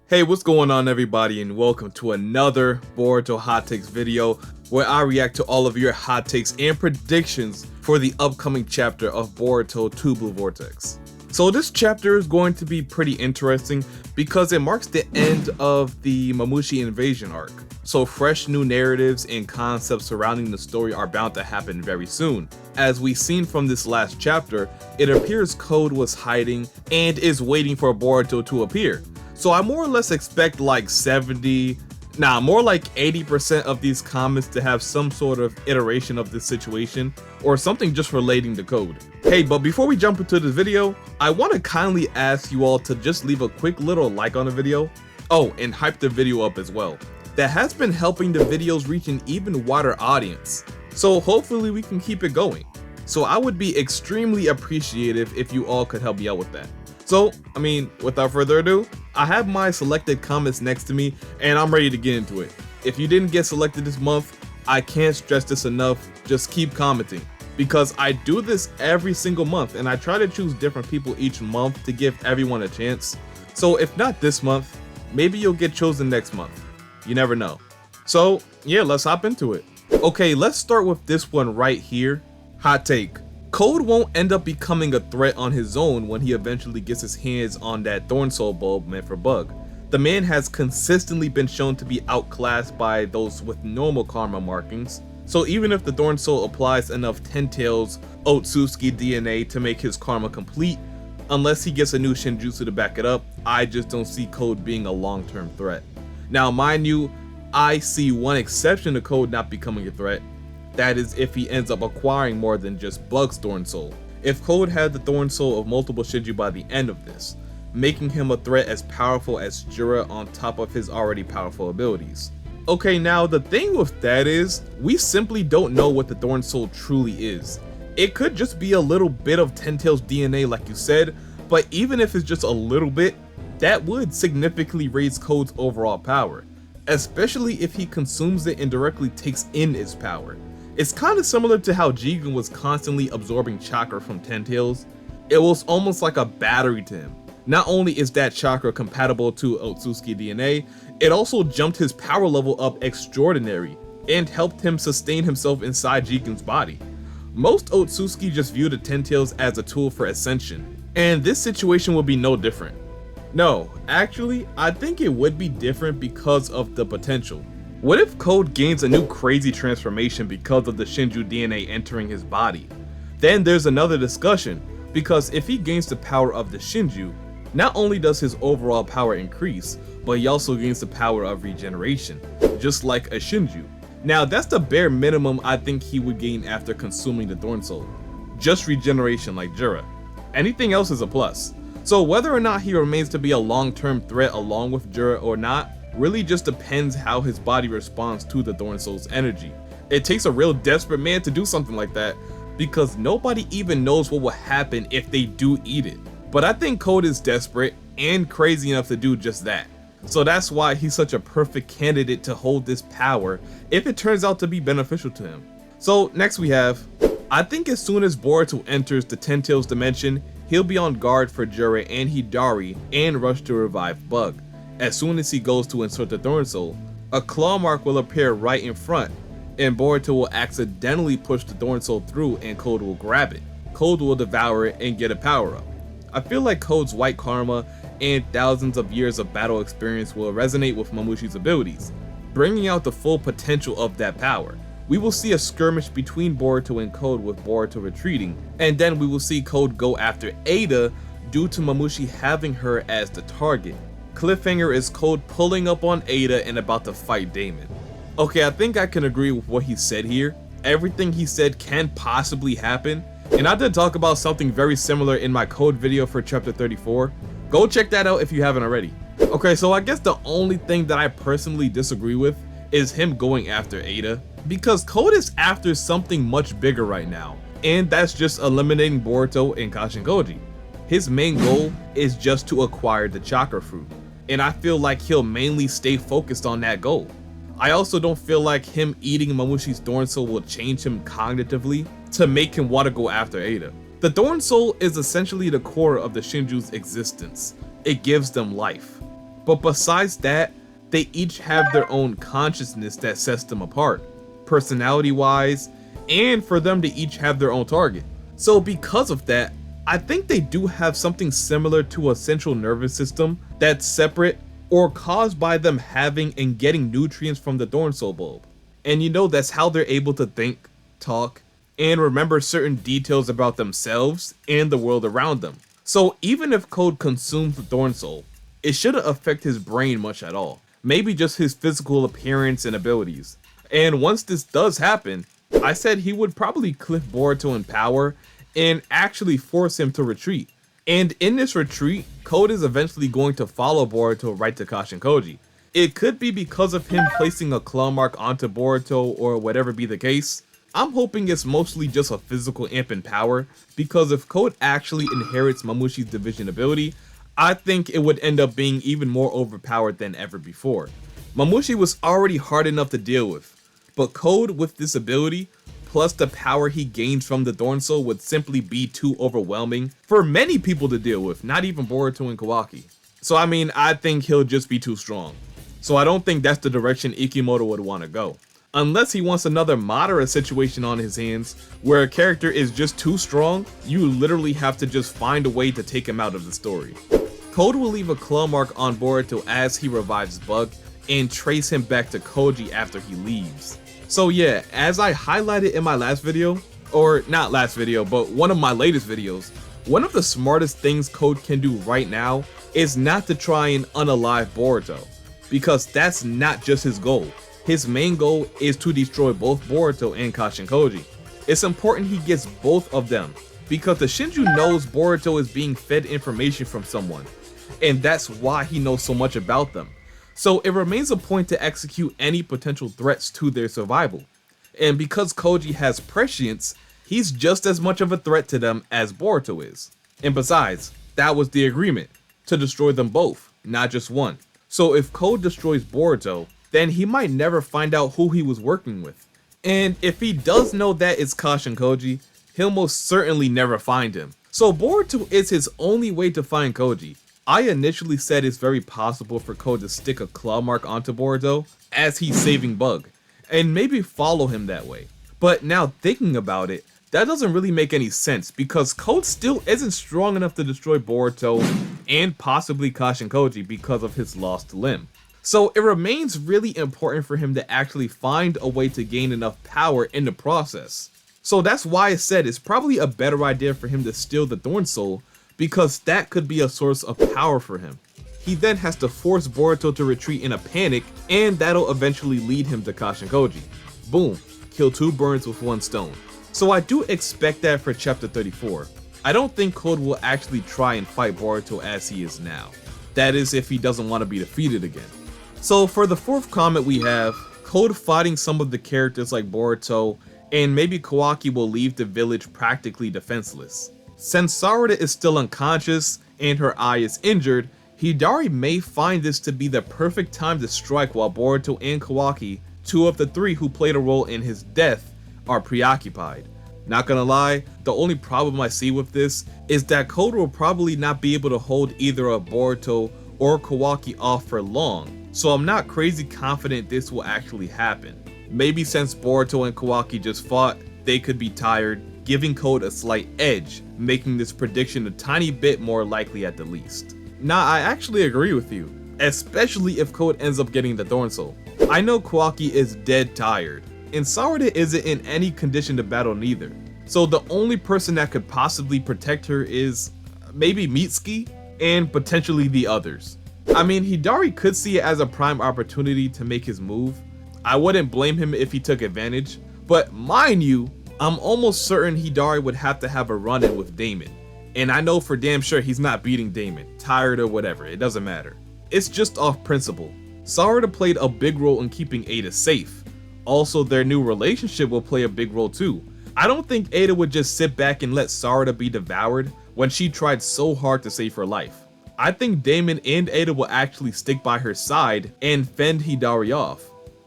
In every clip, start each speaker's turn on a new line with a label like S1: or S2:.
S1: Hey, what's going on everybody, and welcome to another Boruto Hot Takes video where I react to all of your hot takes and predictions for the upcoming chapter of Boruto TBV Vortex. So this chapter is going to be pretty interesting because it marks the end of the Mamushi invasion arc. So fresh new narratives and concepts surrounding the story are bound to happen very soon. As we've seen from this last chapter, it appears Code was hiding and is waiting for Boruto to appear. So I more or less expect like more like 80% of these comments to have some sort of iteration of this situation or something just relating to Code. Hey, but before we jump into this video, I want to kindly ask you all to just leave a quick little like on the video. Oh, and hype the video up as well. That has been helping the videos reach an even wider audience. So hopefully we can keep it going. So I would be extremely appreciative if you all could help me out with that. So, without further ado, I have my selected comments next to me and I'm ready to get into it. If you didn't get selected this month, I can't stress this enough, just keep commenting. Because I do this every single month and I try to choose different people each month to give everyone a chance. So if not this month, maybe you'll get chosen next month. You never know. So yeah, let's hop into it. Okay, let's start with this one right here. Hot take. Code won't end up becoming a threat on his own when he eventually gets his hands on that Thorn Soul bulb meant for Bug. The man has consistently been shown to be outclassed by those with normal karma markings, so even if the Thorn Soul applies enough Ten Tails Otsutsuki DNA to make his karma complete, unless he gets a new shinjutsu to back it up, I just don't see Code being a long-term threat. Now mind you, I see one exception to Code not becoming a threat. That is if he ends up acquiring more than just Bug's Thorn Soul. If Code had the Thorn Soul of multiple Shinju by the end of this, making him a threat as powerful as Jura on top of his already powerful abilities. Okay, now the thing with that is, we simply don't know what the Thorn Soul truly is. It could just be a little bit of Ten Tails DNA like you said, but even if it's just a little bit, that would significantly raise Code's overall power, especially if he consumes it and directly takes in its power. It's kind of similar to how Jigen was constantly absorbing chakra from Ten Tails. It was almost like a battery to him. Not only is that chakra compatible to Otsutsuki DNA, it also jumped his power level up extraordinary and helped him sustain himself inside Jigen's body. Most Otsutsuki just view the Ten Tails as a tool for ascension, and this situation will be no different. No, actually, I think it would be different because of the potential. What if Code gains a new crazy transformation because of the Shinju DNA entering his body? Then there's another discussion, because if he gains the power of the Shinju, not only does his overall power increase, but he also gains the power of regeneration, just like a Shinju. Now that's the bare minimum I think he would gain after consuming the Thorn Soul. Just regeneration like Jura. Anything else is a plus. So whether or not he remains to be a long-term threat along with Jura or not, really just depends how his body responds to the Thorn Soul's energy. It takes a real desperate man to do something like that, because nobody even knows what will happen if they do eat it. But I think Code is desperate and crazy enough to do just that. So that's why he's such a perfect candidate to hold this power if it turns out to be beneficial to him. So next we have, I think as soon as Boruto enters the Ten Tails dimension, he'll be on guard for Jura and Hidari and rush to revive Bug. As soon as he goes to insert the Thorn Soul, a claw mark will appear right in front, and Boruto will accidentally push the Thorn Soul through and Code will grab it. Code will devour it and get a power up. I feel like Code's white karma and thousands of years of battle experience will resonate with Mamushi's abilities, bringing out the full potential of that power. We will see a skirmish between Boruto and Code with Boruto retreating, and then we will see Code go after Ada due to Mamushi having her as the target. Cliffhanger is Code pulling up on Ada and about to fight Damon. Okay, I think I can agree with what he said here. Everything he said can possibly happen, and I did talk about something very similar in my Code video for chapter 34. Go check that out if you haven't already. Okay, so I guess the only thing that I personally disagree with is him going after Ada, because Code is after something much bigger right now, and that's just eliminating Boruto and Kashin Koji. His main goal is just to acquire the chakra fruit, and I feel like he'll mainly stay focused on that goal. I also don't feel like him eating Mamushi's Thorn Soul will change him cognitively to make him want to go after Ada. The Thorn Soul is essentially the core of the Shinju's existence. It gives them life. But besides that, they each have their own consciousness that sets them apart, personality wise, and for them to each have their own target. So because of that, I think they do have something similar to a central nervous system that's separate or caused by them having and getting nutrients from the thorn soul bulb. And you know, that's how they're able to think, talk, and remember certain details about themselves and the world around them. So even if Code consumes the thorn soul, it shouldn't affect his brain much at all. Maybe just his physical appearance and abilities. And once this does happen, I said he would probably clip Boruto in power and actually force him to retreat. And in this retreat, Code is eventually going to follow Boruto right to Kashin Koji. It could be because of him placing a claw mark onto Boruto or whatever be the case. I'm hoping it's mostly just a physical amp in power, because if Code actually inherits Mamushi's division ability, I think it would end up being even more overpowered than ever before. Mamushi was already hard enough to deal with, but Code with this ability, plus the power he gains from the Thorn Soul, would simply be too overwhelming for many people to deal with, not even Boruto and Kawaki. So I mean, I think he'll just be too strong. So I don't think that's the direction Ikimoto would want to go. Unless he wants another Madara situation on his hands, where a character is just too strong, you literally have to just find a way to take him out of the story. Code will leave a claw mark on Boruto as he revives Bug, and trace him back to Koji after he leaves. So yeah, as I highlighted in my last video, or not last video, but one of my latest videos, one of the smartest things Code can do right now is not to try and unalive Boruto, because that's not just his goal. His main goal is to destroy both Boruto and Kashin Koji. It's important he gets both of them, because the Shinju knows Boruto is being fed information from someone, and that's why he knows so much about them. So it remains a point to execute any potential threats to their survival. And because Koji has prescience, he's just as much of a threat to them as Boruto is. And besides, that was the agreement, to destroy them both, not just one. So if Code destroys Boruto, then he might never find out who he was working with. And if he does know that it's Kashin Koji, he'll most certainly never find him. So Boruto is his only way to find Koji. I initially said it's very possible for Code to stick a claw mark onto Boruto as he's saving Bug, and maybe follow him that way. But now thinking about it, that doesn't really make any sense, because Code still isn't strong enough to destroy Boruto and possibly Kashin Koji because of his lost limb. So it remains really important for him to actually find a way to gain enough power in the process. So that's why I said it's probably a better idea for him to steal the Thorn Soul, because that could be a source of power for him. He then has to force Boruto to retreat in a panic, and that'll eventually lead him to Kashin Koji. Boom, kill two birds with one stone. So I do expect that for chapter 34. I don't think Code will actually try and fight Boruto as he is now. That is, if he doesn't want to be defeated again. So for the fourth comment we have, Code fighting some of the characters like Boruto, and maybe Kawaki will leave the village practically defenseless. Since Sarada is still unconscious and her eye is injured, Hidari may find this to be the perfect time to strike while Boruto and Kawaki, two of the three who played a role in his death, are preoccupied. Not gonna lie, the only problem I see with this is that Code will probably not be able to hold either a Boruto or Kawaki off for long, so I'm not crazy confident this will actually happen. Maybe since Boruto and Kawaki just fought, they could be tired, giving Code a slight edge, making this prediction a tiny bit more likely at the least. Nah, I actually agree with you, especially if Code ends up getting the Thorn Soul. I know Kawaki is dead tired, and Sarada isn't in any condition to battle neither, so the only person that could possibly protect her is maybe Mitsuki, and potentially the others. I mean, Hidari could see it as a prime opportunity to make his move. I wouldn't blame him if he took advantage, but mind you, I'm almost certain Hidari would have to have a run-in with Damon. And I know for damn sure he's not beating Damon, tired or whatever, it doesn't matter. It's just off principle. Sarada played a big role in keeping Ada safe. Also, their new relationship will play a big role too. I don't think Ada would just sit back and let Sarada be devoured when she tried so hard to save her life. I think Damon and Ada will actually stick by her side and fend Hidari off.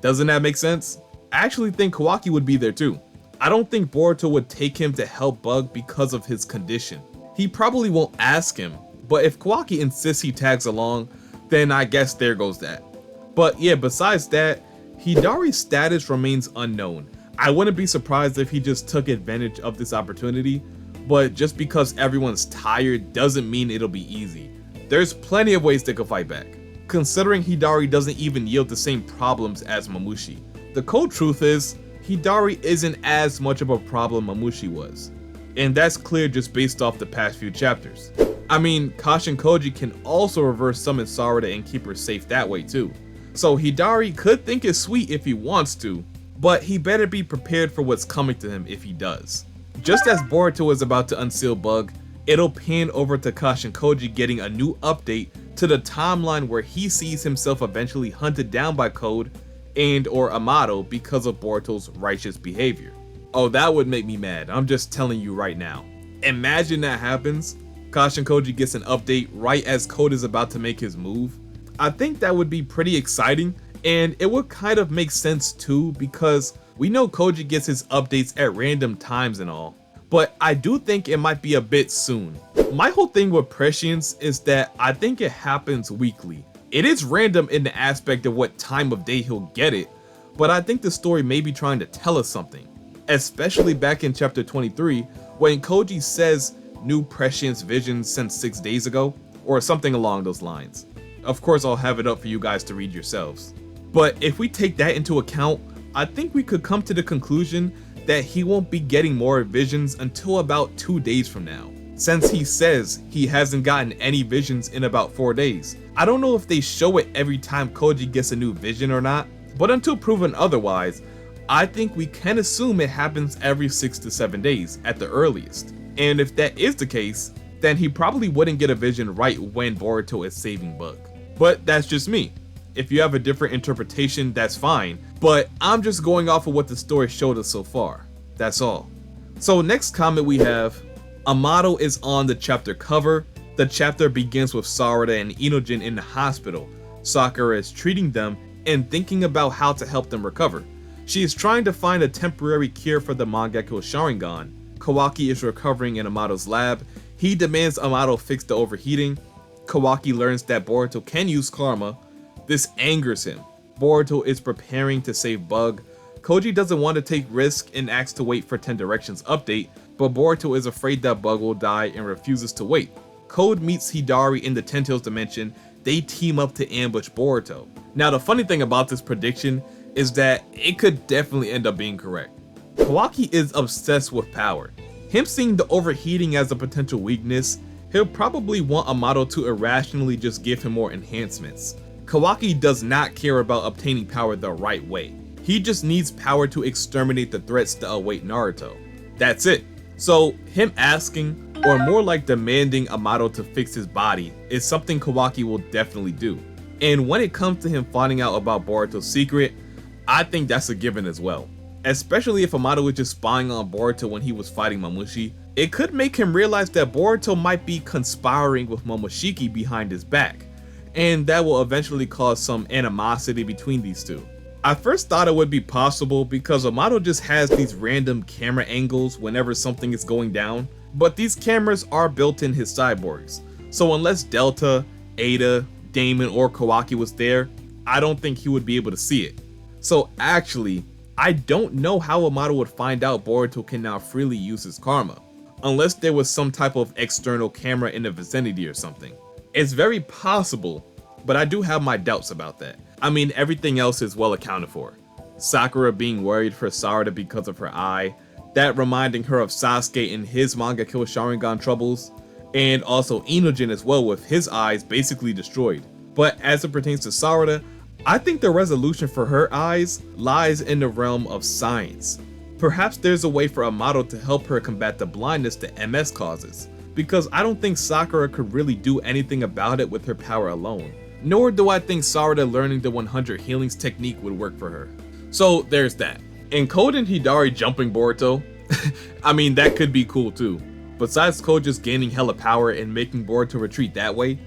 S1: Doesn't that make sense? I actually think Kawaki would be there too. I don't think Boruto would take him to help Bug because of his condition. He probably won't ask him, but if Kawaki insists he tags along, then I guess there goes that. But yeah, besides that, Hidari's status remains unknown. I wouldn't be surprised if he just took advantage of this opportunity, but just because everyone's tired doesn't mean it'll be easy. There's plenty of ways they could fight back, considering Hidari doesn't even yield the same problems as Mamushi. The cold truth is, Hidari isn't as much of a problem Mamushi was, and that's clear just based off the past few chapters. I mean, Kashin Koji can also reverse summon Sarada and keep her safe that way too. So Hidari could think it's sweet if he wants to, but he better be prepared for what's coming to him if he does. Just as Boruto is about to unseal Bug, it'll pan over to Kashin Koji getting a new update to the timeline where he sees himself eventually hunted down by Code and or Amato because of Boruto's righteous behavior. Oh, that would make me mad, I'm just telling you right now. Imagine that happens, Kashin Koji gets an update right as Code is about to make his move. I think that would be pretty exciting, and it would kind of make sense too because we know Koji gets his updates at random times and all, but I do think it might be a bit soon. My whole thing with prescience is that I think it happens weekly. It is random in the aspect of what time of day he'll get it, but I think the story may be trying to tell us something, especially back in chapter 23 when Koji says new prescience visions since 6 days ago, or something along those lines. Of course, I'll have it up for you guys to read yourselves. But if we take that into account, I think we could come to the conclusion that he won't be getting more visions until about 2 days from now, since he says he hasn't gotten any visions in about 4 days. I don't know if they show it every time Koji gets a new vision or not, but until proven otherwise, I think we can assume it happens every 6 to 7 days at the earliest. And if that is the case, then he probably wouldn't get a vision right when Boruto is saving Bug. But that's just me. If you have a different interpretation, that's fine, but I'm just going off of what the story showed us so far. That's all. So next comment we have, Amato is on the chapter cover. The chapter begins with Sarada and Inojin in the hospital. Sakura is treating them and thinking about how to help them recover. She is trying to find a temporary cure for the Mangekyo Sharingan. Kawaki is recovering in Amato's lab. He demands Amato fix the overheating. Kawaki learns that Boruto can use karma. This angers him. Boruto is preparing to save Bug. Koji doesn't want to take risk and asks to wait for 10 Directions update, but Boruto is afraid that Bug will die and refuses to wait. Code meets Hidari in the Ten Tails dimension. They team up to ambush Boruto. Now the funny thing about this prediction is that it could definitely end up being correct. Kawaki is obsessed with power. Him seeing the overheating as a potential weakness, he'll probably want Amato to irrationally just give him more enhancements. Kawaki does not care about obtaining power the right way. He just needs power to exterminate the threats that await Naruto. That's it. So him asking, or more like demanding Amato to fix his body is something Kawaki will definitely do. And when it comes to him finding out about Boruto's secret, I think that's a given as well. Especially if Amato was just spying on Boruto when he was fighting Mamushi, it could make him realize that Boruto might be conspiring with Momoshiki behind his back, and that will eventually cause some animosity between these two. I first thought it would be possible because Amato just has these random camera angles whenever something is going down, but these cameras are built in his cyborgs, so unless Delta, Ada, Damon, or Kawaki was there, I don't think he would be able to see it. So actually, I don't know how Amato would find out Boruto can now freely use his karma, unless there was some type of external camera in the vicinity or something. It's very possible, but I do have my doubts about that. I mean, everything else is well accounted for. Sakura being worried for Sarada because of her eye, that reminding her of Sasuke and his Mangekyo Sharingan troubles, and also Inojin as well with his eyes basically destroyed. But as it pertains to Sarada, I think the resolution for her eyes lies in the realm of science. Perhaps there's a way for Amato to help her combat the blindness that MS causes, because I don't think Sakura could really do anything about it with her power alone. Nor do I think Sarada learning the 100 healings technique would work for her. So there's that. And Code and Hidari jumping Boruto, I mean that could be cool too. Besides Code just gaining hella power and making Boruto retreat that way,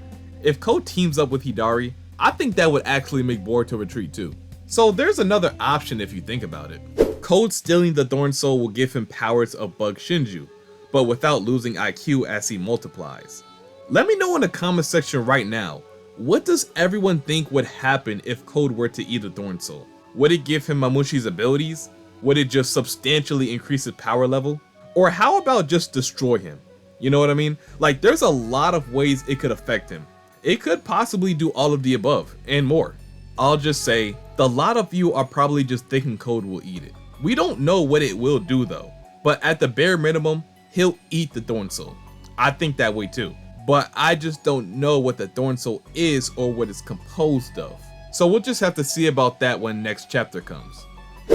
S1: if Code teams up with Hidari, I think that would actually make Boruto retreat too. So there's another option if you think about it. Code stealing the Thorn Soul will give him powers of Bug Shinju, but without losing IQ as he multiplies. Let me know in the comment section right now, What does everyone think would happen if Code were to eat a Thorn Soul? Would it give him Mamushi's abilities? Would it just substantially increase his power level? Or how about just destroy him? You know what I mean? Like, there's a lot of ways it could affect him. It could possibly do all of the above and more. I'll just say, the lot of you are probably just thinking Code will eat it. We don't know what it will do though, but at the bare minimum, he'll eat the Thorn Soul. I think that way too, but I just don't know what the Thorn Soul is or what it's composed of. So we'll just have to see about that when next chapter comes.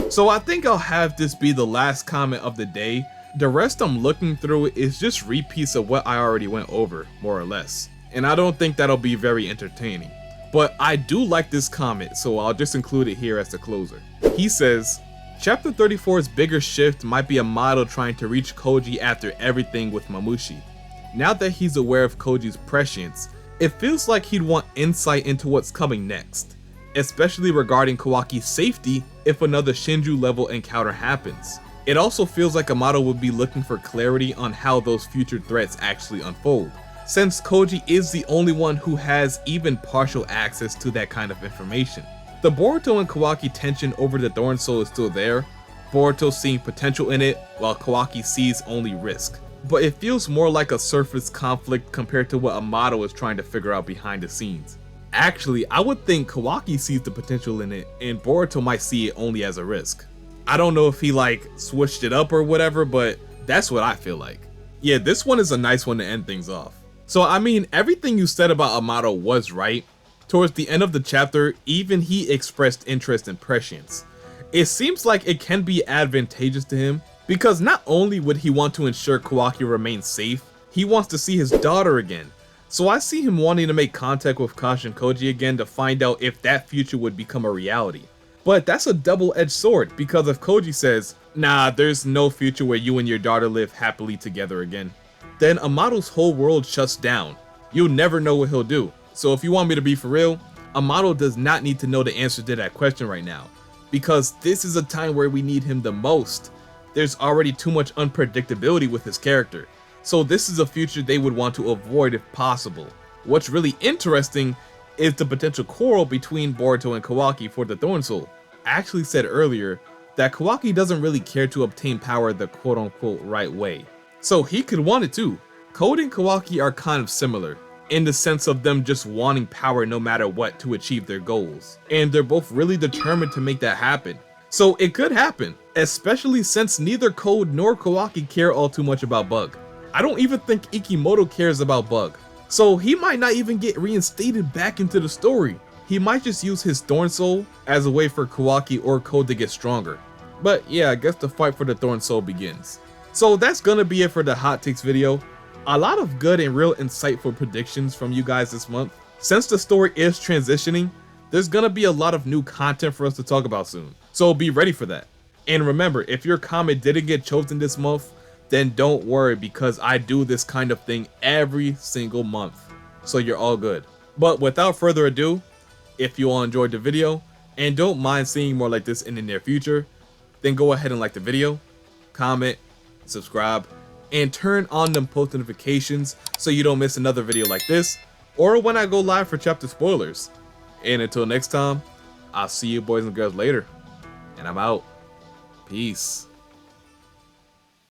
S1: So I think I'll have this be the last comment of the day. The rest I'm looking through is just repeats of what I already went over, more or less. And I don't think that'll be very entertaining. But I do like this comment, so I'll just include it here as the closer. He says, Chapter 34's bigger shift might be Amato trying to reach Koji after everything with Mamushi. Now that he's aware of Koji's prescience, it feels like he'd want insight into what's coming next, especially regarding Kawaki's safety if another Shinju level encounter happens. It also feels like Amato would be looking for clarity on how those future threats actually unfold, since Koji is the only one who has even partial access to that kind of information. The Boruto and Kawaki tension over the Thorn Soul is still there, Boruto seeing potential in it while Kawaki sees only risk. But it feels more like a surface conflict compared to what Amato is trying to figure out behind the scenes. Actually, I would think Kawaki sees the potential in it and Boruto might see it only as a risk. I don't know if he like switched it up or whatever, but that's what I feel like. Yeah, this one is a nice one to end things off. So I mean, everything you said about Amato was right. Towards the end of the chapter, even he expressed interest in prescience. It seems like it can be advantageous to him, because not only would he want to ensure Kawaki remains safe, he wants to see his daughter again. So I see him wanting to make contact with Kosh and Koji again to find out if that future would become a reality. But that's a double-edged sword, because if Koji says, nah, there's no future where you and your daughter live happily together again, then Amato's whole world shuts down. You'll never know what he'll do. So if you want me to be for real, Amato does not need to know the answer to that question right now, because this is a time where we need him the most. There's already too much unpredictability with his character, so this is a future they would want to avoid if possible. What's really interesting is the potential quarrel between Boruto and Kawaki for the Thorn Soul. I actually said earlier that Kawaki doesn't really care to obtain power the quote-unquote right way, so he could want it too. Code and Kawaki are kind of similar, in the sense of them just wanting power no matter what to achieve their goals, and they're both really determined to make that happen. So it could happen, especially since neither Code nor Kawaki care all too much about Bug. I don't even think Ikimoto cares about Bug, so he might not even get reinstated back into the story. He might just use his Thorn Soul as a way for Kawaki or Code to get stronger. But yeah, I guess the fight for the Thorn Soul begins. So that's gonna be it for the hot takes video. A lot of good and real insightful predictions from you guys this month. Since the story is transitioning, there's gonna be a lot of new content for us to talk about soon, so be ready for that. And remember, if your comment didn't get chosen this month, then don't worry, because I do this kind of thing every single month, so you're all good. But without further ado, if you all enjoyed the video and don't mind seeing more like this in the near future, then go ahead and like the video, comment, subscribe, and turn on them post notifications so you don't miss another video like this or when I go live for chapter spoilers. And until next time, I'll see you boys and girls later, and I'm out. Peace.